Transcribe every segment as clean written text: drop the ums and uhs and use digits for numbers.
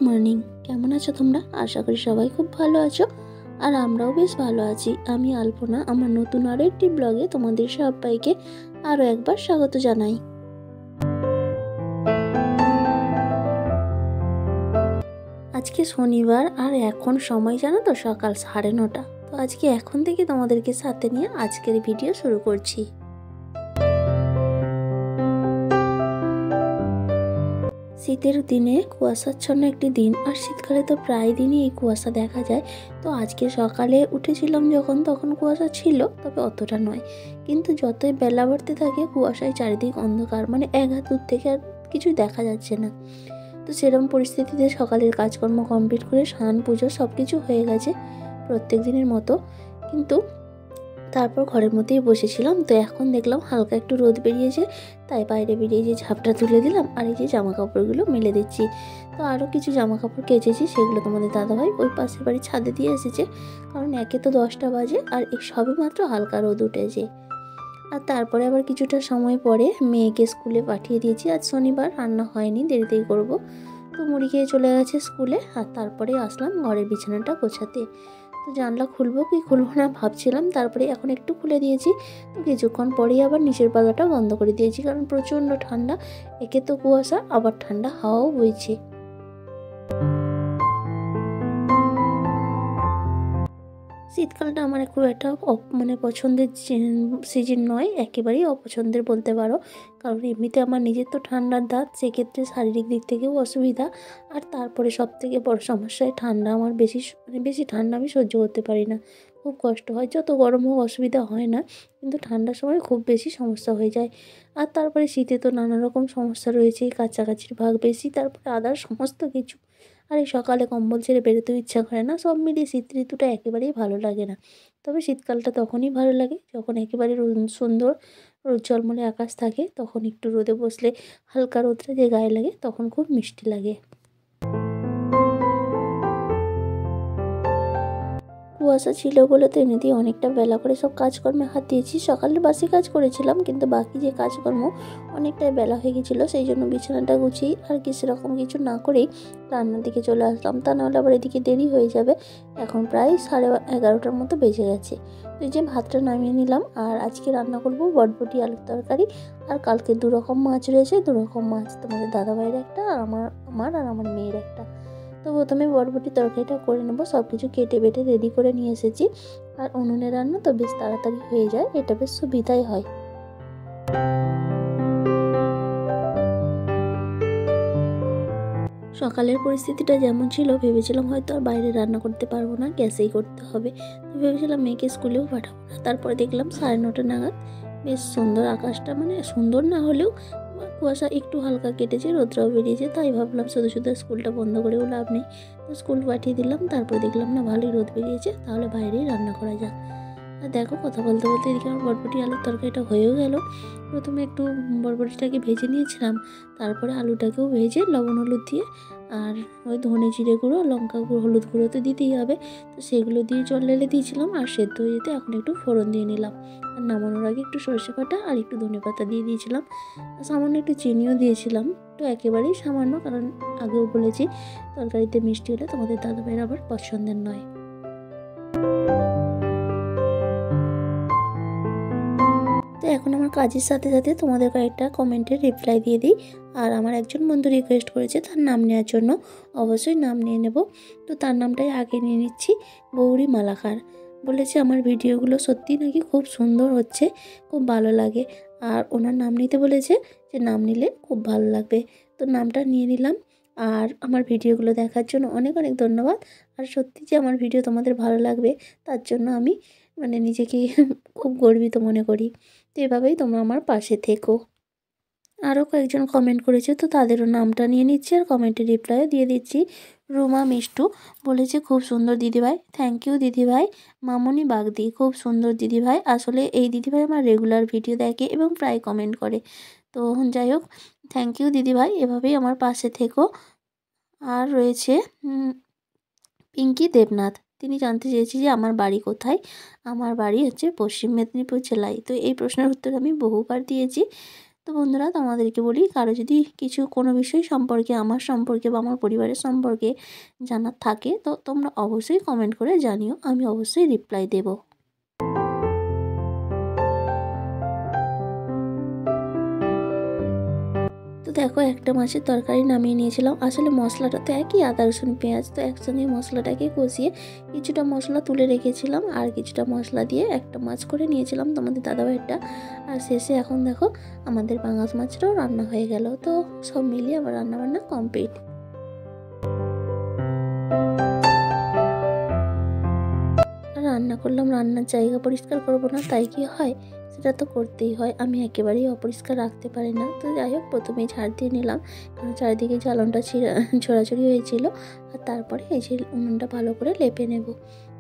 Morning. কেমন আছো তোমরা? আশা করি সবাই খুব ভালো আছো, আর আমরাও বেশ ভালো আছি। আমি আলপনা আমার নতুন আরও একটি ব্লগে তোমাদের সবাইকে আরও একবার স্বাগত জানাই। আজকে শনিবার, আর এখন সময় জানো তো সকাল 9:30। তো আজকে এখন থেকে তোমাদেরকে সাথে নিয়ে আজকের ভিডিও শুরু করছি। শীতের দিনে কুয়াশাচ্ছন্ন একটি দিন, আর শীতকালে তো প্রায় দিনই এই কুয়াশা দেখা যায়। তো আজকে সকালে উঠেছিলাম যখন, তখন কুয়াশা ছিল, তবে অতটা নয়। কিন্তু যতই বেলা বাড়তে থাকে কুয়াশায় চারিদিক অন্ধকার, মানে এক হাত দূর থেকে আর কিছুই দেখা যাচ্ছে না। তো সেরকম পরিস্থিতিতে সকালের কাজকর্ম কমপ্লিট করে স্নান পুজো সব কিছু হয়ে গেছে প্রত্যেক দিনের মতো। কিন্তু তারপর ঘরের মধ্যেই বসেছিলাম, তো এখন দেখলাম হালকা একটু রোদ বেরিয়েছে, তাই বাইরে বেরিয়ে যে ঝাপটা তুলে দিলাম, আর এই যে জামা কাপড়গুলো মেলে দিচ্ছি। তো আরও কিছু জামা কাপড় কেচেছি, সেগুলো তোমাদের দাদাভাই ওই পাশের বাড়ি ছাদে দিয়ে এসেছে, কারণ একে তো 10টা বাজে আর এই সবে মাত্র হালকা রোদ উঠেছে। আর তারপরে আবার কিছুটা সময় পরে মেয়েকে স্কুলে পাঠিয়ে দিয়েছি। আজ শনিবার, রান্না হয়নি, দেরিতেই করব। তো মুড়ি খেয়ে চলে গেছে স্কুলে, আর তারপরে আসলাম ঘরের বিছানাটা গোছাতে। তো জানলা খুলবো কি খুলবো না ভাবছিলাম, তারপরে এখন একটু খুলে দিয়েছি। তো কিছুক্ষণ পরেই আবার নিচের পাল্লাটা বন্ধ করে দিয়েছি, কারণ প্রচণ্ড ঠান্ডা, একে তো কুয়াশা, আবার ঠান্ডা হাওয়াও বইছে। শীতকালটা আমার খুব একটা পছন্দের সিজন নয়, একেবারেই অপছন্দের বলতে পারো। কারণ এমনিতে আমার নিজের তো ঠান্ডার দাঁত, সেক্ষেত্রে শারীরিক দিক থেকেও অসুবিধা। আর তারপরে সব থেকে বড় সমস্যায় ঠান্ডা, আমার বেশি ঠান্ডা আমি সহ্য করতে পারি না, খুব কষ্ট হয়। যত গরম হোক অসুবিধা হয় না, কিন্তু ঠান্ডার সময় খুব বেশি সমস্যা হয়ে যায়। আর তারপরে শীতে তো নানা রকম সমস্যা রয়েছে, কাছাকাছির ভাগ বেশি, তারপরে আদার সমস্ত কিছু। আর এই সকালে কম্বল ছেড়ে বেরোতেও ইচ্ছা করে না। সব মিলিয়ে শীত ঋতুটা একেবারেই ভালো লাগে না। তবে শীতকালটা তখনই ভালো লাগে যখন একেবারে সুন্দর রোদ ঝলমলে আকাশ থাকে, তখন একটু রোদে বসলে হালকা রোদটা যে গায়ে লাগে তখন খুব মিষ্টি লাগে। কুয়াশা ছিল বলে তো এমনিতেই অনেকটা বেলা করে সব কাজকর্মে হাত দিয়েছি। সকালে বাসি কাজ করেছিলাম, কিন্তু বাকি যে কাজকর্ম অনেকটাই বেলা হয়ে গেছিলো, সেই জন্য বিছানাটা গুছিয়ে আর কি সেরকম কিছু না করেই রান্নার দিকে চলে আসলাম। তা নাহলে আবার এদিকে দেরি হয়ে যাবে। এখন প্রায় 11:30টার মতো বেজে গেছে। তো এই যে ভাতটা নামিয়ে নিলাম, আর আজকে রান্না করব বটবটি আলুর তরকারি। আর কালকে 2 রকম মাছ রয়েছে, 2 রকম মাছ, তোমাদের দাদাভাইয়ের একটা আর আমার মেয়ের একটা। তো প্রথমে বরবটি তরকারিটা করে নেবো, সব কিছু কেটে বেটে রেডি করে নিয়ে এসেছি। আর উনুনে রান্না তো বেশ তাড়াতাড়ি হয়ে যায়, এটা বেশ সুবিধাই হয়। সকালের পরিস্থিতিটা যেমন ছিল, ভেবেছিলাম হয়তো আর বাইরে রান্না করতে পারবো না, গ্যাসেই করতে হবে। তো ভেবেছিলাম মেয়েকে স্কুলেও পাঠাবো না। তারপরে দেখলাম 9:30 নাগাদ বেশ সুন্দর আকাশটা, মানে সুন্দর না হলেও কুয়াশা একটু হালকা কেটেছে, রোদটাও বেরিয়েছে, তাই ভাবলাম শুধু শুধু স্কুলটা বন্ধ করেও লাভ নেই। তো স্কুল পাঠিয়ে দিলাম। তারপরে দেখলাম না ভালোই রোদ বেরিয়েছে, তাহলে বাইরেই রান্না করা যাক। আর দেখো কথা বলতে বলতে এদিকে আমার বরবটি আলুর তরকারিটা হয়েও গেল। প্রথমে একটু বরবটিটাকে ভেজে নিয়েছিলাম, তারপরে আলুটাকেও ভেজে লবণ হলুদ দিয়ে, আর ওই ধনে জিরে গুঁড়ো, লঙ্কা গুঁড়ো, হলুদ গুঁড়ো তো দিতেই হবে, তো সেগুলো দিয়ে জল ঢেলে দিয়েছিলাম। আর সেদ্ধ হয়ে যেতে এখন একটু ফোড়ন দিয়ে নিলাম। আর নামানোর আগে একটু সরষে বাটা আর একটু ধনেপাতা দিয়ে দিয়েছিলাম, আর সামান্য একটু চিনিও দিয়েছিলাম। তো একেবারেই সামান্য, কারণ আগেও বলেছি তরকারিতে মিষ্টি হলে তোমাদের দাদাভাইয়ের আবার পছন্দের নয়। তো এখন আমার কাজের সাথে সাথে তোমাদের কয়েকটা কমেন্টের রিপ্লাই দিয়ে দিই। আর আমার একজন বন্ধু রিকোয়েস্ট করেছে তার নাম নেওয়ার জন্য, অবশ্যই নাম নিয়ে নেব। তো তার নামটাই আগে নিয়ে নিচ্ছি, গৌরী মালাকার। বলেছে আমার ভিডিওগুলো সত্যিই নাকি খুব সুন্দর হচ্ছে, খুব ভালো লাগে। আর ওনার নাম নিতে বলেছে, যে নাম নিলে খুব ভালো লাগবে। তো নামটা নিয়ে নিলাম। আর আমার ভিডিওগুলো দেখার জন্য অনেক অনেক ধন্যবাদ। আর সত্যি যে আমার ভিডিও তোমাদের ভালো লাগবে, তার জন্য আমি নিজেকে খুব গর্বিত মনে করি। তো এভাবেই তোমরা আমার পাশে থেকো। আরও কয়েকজন কমেন্ট করেছে, তো তাদেরও নামটা নিয়ে নিচ্ছি আর কমেন্টের রিপ্লাইও দিয়ে দিচ্ছি। রুমা মিষ্টু বলেছে খুব সুন্দর দিদিভাই, থ্যাংক ইউ দিদিভাই। মামনি বাগদি, খুব সুন্দর দিদিভাই। আসলে এই দিদিভাই আমার রেগুলার ভিডিও দেখে এবং প্রায় কমেন্ট করে। তো যাই হোক, থ্যাংক ইউ দিদিভাই, এভাবেই আমার পাশে থেকো। আর রয়েছে পিঙ্কি দেবনাথ, তিনি জানতে চেয়েছে যে আমার বাড়ি কোথায়। আমার বাড়ি হচ্ছে পশ্চিম মেদিনীপুর জেলায়। তো এই প্রশ্নের উত্তর আমি বহুবার দিয়েছি। তো তো বন্ধুরা, তোমাদেরকে বলি, কারো যদি কিছু কোনো বিষয় সম্পর্কে, আমার সম্পর্কে বা আমার পরিবারের সম্পর্কে জানার থাকে, তো তোমরা অবশ্যই কমেন্ট করে জানিও, আমি অবশ্যই রিপ্লাই দেবো। তো দেখো, একটা মাছের তরকারি নামিয়ে নিয়েছিলাম। আসলে মশলাটা তো একই, আদা রসুন পেঁয়াজ, তো একসঙ্গে মশলাটাকে কষিয়ে কিছুটা মশলা তুলে রেখেছিলাম আর কিছুটা মশলা দিয়ে একটা মাছ করে নিয়েছিলাম তোমাদের দাদাভাইটা। আর শেষে এখন দেখো আমাদের পাঙাশ মাছটাও রান্না হয়ে গেল। তো সব মিলিয়ে আবার রান্নাবান্না কমপ্লিট। রান্না করলাম, রান্নার জায়গা পরিষ্কার করব না তাই কি হয়, সেটা তো করতেই হয়। আমি একেবারেই অপরিষ্কার রাখতে পারি না। তো যাই হোক, প্রথমেই ঝাড় দিয়ে নিলাম, কারণ চারিদিকে জ্বালনটা ছড়াছড়ি হয়েছিল। আর তারপরে এই যে উনুনটা ভালো করে লেপে নেব।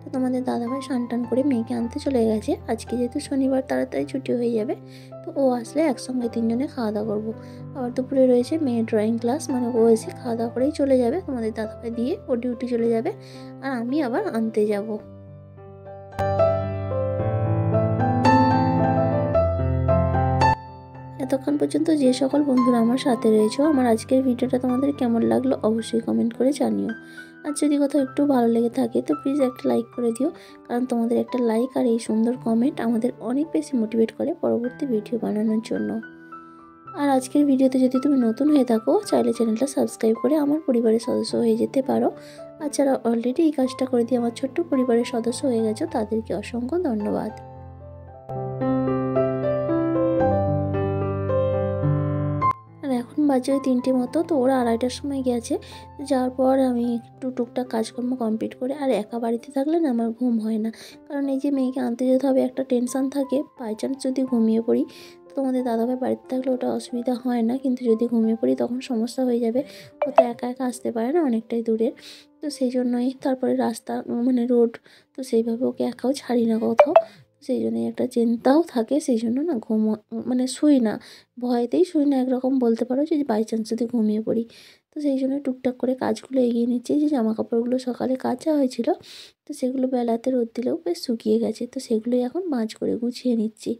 তো তোমাদের দাদাভাই স্নান টান করে মেয়েকে আনতে চলে গেছে। আজকে যেহেতু শনিবার তাড়াতাড়ি ছুটি হয়ে যাবে, তো ও আসলে একসঙ্গে তিনজনে খাওয়া দাওয়া করবো। আবার দুপুরে রয়েছে মেয়ের ড্রয়িং ক্লাস, মানে ও এসে খাওয়া দাওয়া করেই চলে যাবে, তোমাদের দাদাভাই দিয়ে ও ডিউটি চলে যাবে, আর আমি আবার আনতে যাব। এতক্ষণ পর্যন্ত যে সকল বন্ধুরা আমার সাথে রয়েছে, আমার আজকের ভিডিওটা তোমাদের কেমন লাগলো অবশ্যই কমেন্ট করে জানিও। আর যদি কোথাও একটু ভালো লেগে থাকে তো প্লিজ একটা লাইক করে দিও, কারণ তোমাদের একটা লাইক আর এই সুন্দর কমেন্ট আমাদের অনেক বেশি মোটিভেট করে পরবর্তী ভিডিও বানানোর জন্য। আর আজকের ভিডিওতে যদি তুমি নতুন হয়ে থাকো, চাইলে চ্যানেলটা সাবস্ক্রাইব করে আমার পরিবারের সদস্য হয়ে যেতে পারো। আর যারা অলরেডি এই কাজটা করে দিয়ে আমার ছোট্ট পরিবারের সদস্য হয়ে গেছো, তাদেরকে অসংখ্য ধন্যবাদ। আর এখন বাজে ওই 3টে মতো, তো ওরা 2:30টার সময় গেছে। যাওয়ার পর আমি একটু টুকটাক কাজকর্ম কমপ্লিট করে, আর একা বাড়িতে থাকলে না আমার ঘুম হয় না, কারণ এই যে মেয়েকে আনতে যেতে হবে একটা টেনশন থাকে। বাই চান্স যদি ঘুমিয়ে পড়ি, তো তোমাদের দাদাভাই বাড়িতে থাকলে ওটা অসুবিধা হয় না, কিন্তু যদি ঘুমিয়ে পড়ি তখন সমস্যা হয়ে যাবে। ও তো একা একা আসতে পারে না, অনেকটাই দূরের। তো সেই জন্যই, তারপরে রাস্তা মানে রোড, তো সেইভাবে ওকে একাও ছাড়ি না কোথাও। সেই জন্যই একটা চিন্তাও থাকে, সেই জন্য না মানে শুই না, ভয়েতেই শুই না একরকম বলতে পারো, যে বাই চান্স যদি ঘুমিয়ে পড়ি। তো সেই জন্য টুকটাক করে কাজগুলো এগিয়ে নিচ্ছি। যে জামা কাপড়গুলো সকালে কাচা হয়েছিল, তো সেগুলো বেলাতে রোদ দিলেও বেশ শুকিয়ে গেছে, তো সেগুলোই এখন ভাঁজ করে গুছিয়ে নিচ্ছি।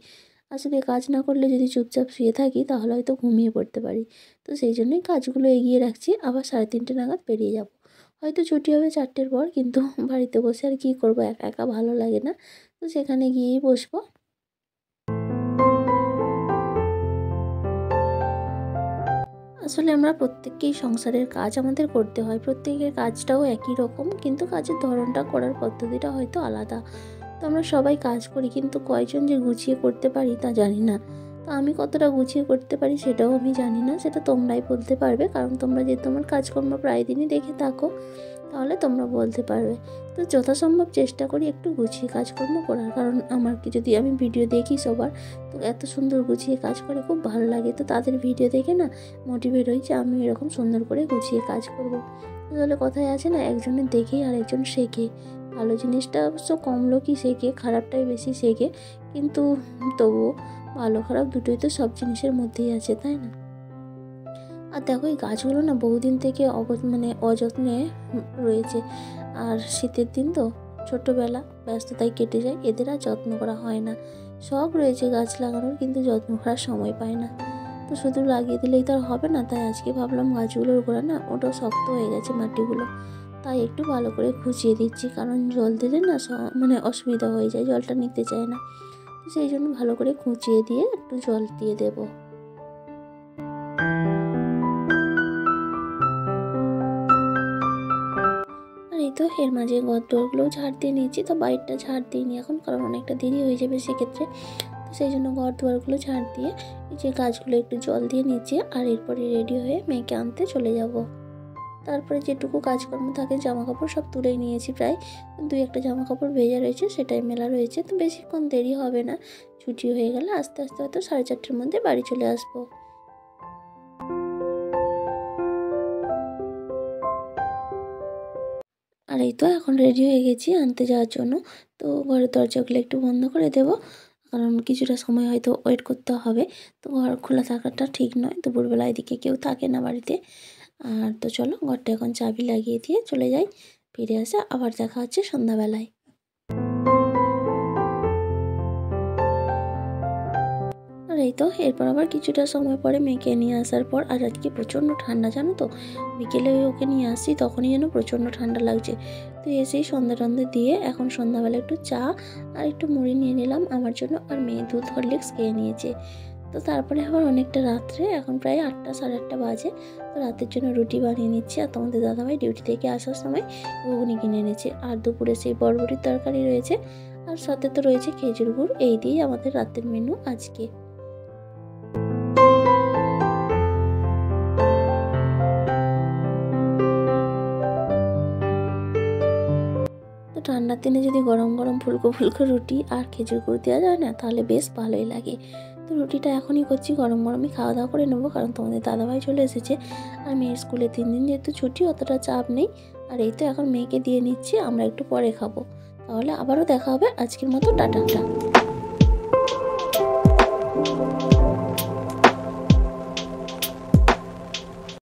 আসলে কাজ না করলে যদি চুপচাপ শুয়ে থাকি তাহলে হয়তো ঘুমিয়ে পড়তে পারি। তো সেই জন্যই কাজগুলো এগিয়ে রাখছি, আবার 3:30 নাগাদ বেরিয়ে যাব। হয়তো ছুটি হবে 4টের পর, কিন্তু বাড়িতে বসে আর কী করবো, একা একা ভালো লাগে না, তো সেখানে গিয়েই বসবো। আসলে আমরা প্রত্যেককেই সংসারের কাজ আমাদের করতে হয়, প্রত্যেকের কাজটাও একই রকম, কিন্তু কাজের ধরনটা, করার পদ্ধতিটা হয়তো আলাদা। তো আমরা সবাই কাজ করি, কিন্তু কয়জন যে গুছিয়ে করতে পারি তা জানি না। তো আমি কতটা গুছিয়ে করতে পারি সেটাও আমি জানি না, সেটা তোমরাই বলতে পারবে, কারণ তোমরা যে তোমার কাজকর্ম প্রায় দিনই দেখে থাকো, তাহলে তোমরা বলতে পারবে। তো যথাসম্ভব চেষ্টা করি একটু গুছিয়ে কাজকর্ম করার, কারণ আমার কি, যদি আমি ভিডিও দেখি সবার, তো এত সুন্দর গুছিয়ে কাজ করে খুব ভালো লাগে, তো তাদের ভিডিও দেখে না মোটিভেট হই যে আমি এরকম সুন্দর করে গুছিয়ে কাজ করব। তাহলে কথায় আছে না, একজনের দেখেই আর একজন শেখে। ভালো জিনিসটা অবশ্য কম লোকই শেখে, খারাপটাই বেশি শেখে, কিন্তু তবুও ভালো খারাপ দুটোই তো সব জিনিসের মধ্যেই আছে, তাই না? আর দেখো, এই গাছগুলো না বহুদিন থেকে মানে অযত্নে রয়েছে। আর শীতের দিন তো, ছোট্টবেলা ব্যস্ততায় কেটে যায়, এদের আর যত্ন করা হয় না। শখ রয়েছে গাছ লাগানোর, কিন্তু যত্ন করার সময় পায় না। তো শুধু লাগিয়ে দিলেই তো আর হবে না, তাই আজকে ভাবলাম গাছগুলোর গোড়া না ওটা শক্ত হয়ে গেছে মাটিগুলো, তাই একটু ভালো করে খুঁচিয়ে দিচ্ছি, কারণ জল দিলে না মানে অসুবিধা হয়ে যায়, জলটা নিতে চায় না। তো সেই জন্য ভালো করে খুঁচিয়ে দিয়ে একটু জল দিয়ে দেবো। আর এই তো এর মাঝে ঘরদোরগুলোও ঝাড় দিয়ে নিয়েছি, তো বাইরটা ঝাড় দিইনি এখন, কারণ অনেকটা দেরি হয়ে যাবে সেক্ষেত্রে। তো সেই জন্য ঘরদোরগুলো ঝাড় দিয়ে এই যে গাছগুলো একটু জল দিয়ে নিচ্ছি, আর এরপরে রেডি হয়ে মেয়েকে আনতে চলে যাব। তারপরে যেটুকু কাজকর্ম থাকে, জামা কাপড় সব তুলেই নিয়েছি প্রায়, 2-1টা জামা কাপড় ভেজা রয়েছে, সেটাই মেলা রয়েছে। তো বেশিক্ষণ দেরি হবে না, ছুটি হয়ে গেলে আস্তে আস্তে হয়তো 4:30টার মধ্যে বাড়ি চলে আসবো। আর এই তো এখন রেডি হয়ে গেছি আনতে যাওয়ার জন্য। তো ঘরের দরজাগুলো একটু বন্ধ করে দেব, কারণ কিছুটা সময় হয়তো ওয়েট করতে হবে। তো ঘর খোলা থাকাটা ঠিক নয়, দুপুরবেলা এদিকে কেউ থাকে না বাড়িতে। আর তো চলো, ঘরটা এখন চাবি লাগিয়ে দিয়ে চলে যাই, ফিরে আসে আবার দেখা হচ্ছে সন্ধ্যাবেলায়। আর এই তো এরপর আবার কিছুটা সময় পরে মেয়েকে নিয়ে আসার পর, আর আজকে প্রচণ্ড ঠান্ডা জানো তো, বিকেলে ওকে নিয়ে আসছি তখনই যেন প্রচণ্ড ঠান্ডা লাগছে। তো এসেই সন্ধ্যা টন্ধে দিয়ে এখন সন্ধ্যাবেলা একটু চা আর একটু মুড়ি নিয়ে নিলাম আমার জন্য, আর মেয়ে দুধ হরলিক্স খেয়ে নিয়েছে। তো তারপরে আবার অনেকটা রাত্রে, এখন প্রায় 8টা সাড়ে 8টা বাজে। তো রাতের জন্য রুটি বানিয়ে নিচ্ছি, আর তোমাদের দাদাভাই ডিউটি থেকে আসার সময় ঘুগনি কিনে এনেছে, আর দুপুরে সেই বরবটির তরকারি রয়েছে, আর সাথে তো রয়েছে খেজুর গুড়। এই দিয়েই আমাদের রাতের মেনু আজকে। তো ঠান্ডার দিনে যদি গরম গরম ফুলকো ফুলকো রুটি আর খেজুর গুড় দেওয়া যায় না, তাহলে বেশ ভালোই লাগে। তো রুটিটা এখনই করছি, গরম গরমই খাওয়া দাওয়া করে নেবো, কারণ তোমাদের দাদাভাই চলে এসেছে। আর মেয়ের স্কুলে 3 দিন যেহেতু ছুটি, অতটা চাপ নেই। আর এই তো এখন মেয়েকে দিয়ে নিচ্ছি, আমরা একটু পরে খাবো। তাহলে আবারও দেখা হবে, আজকের মতো টাটা।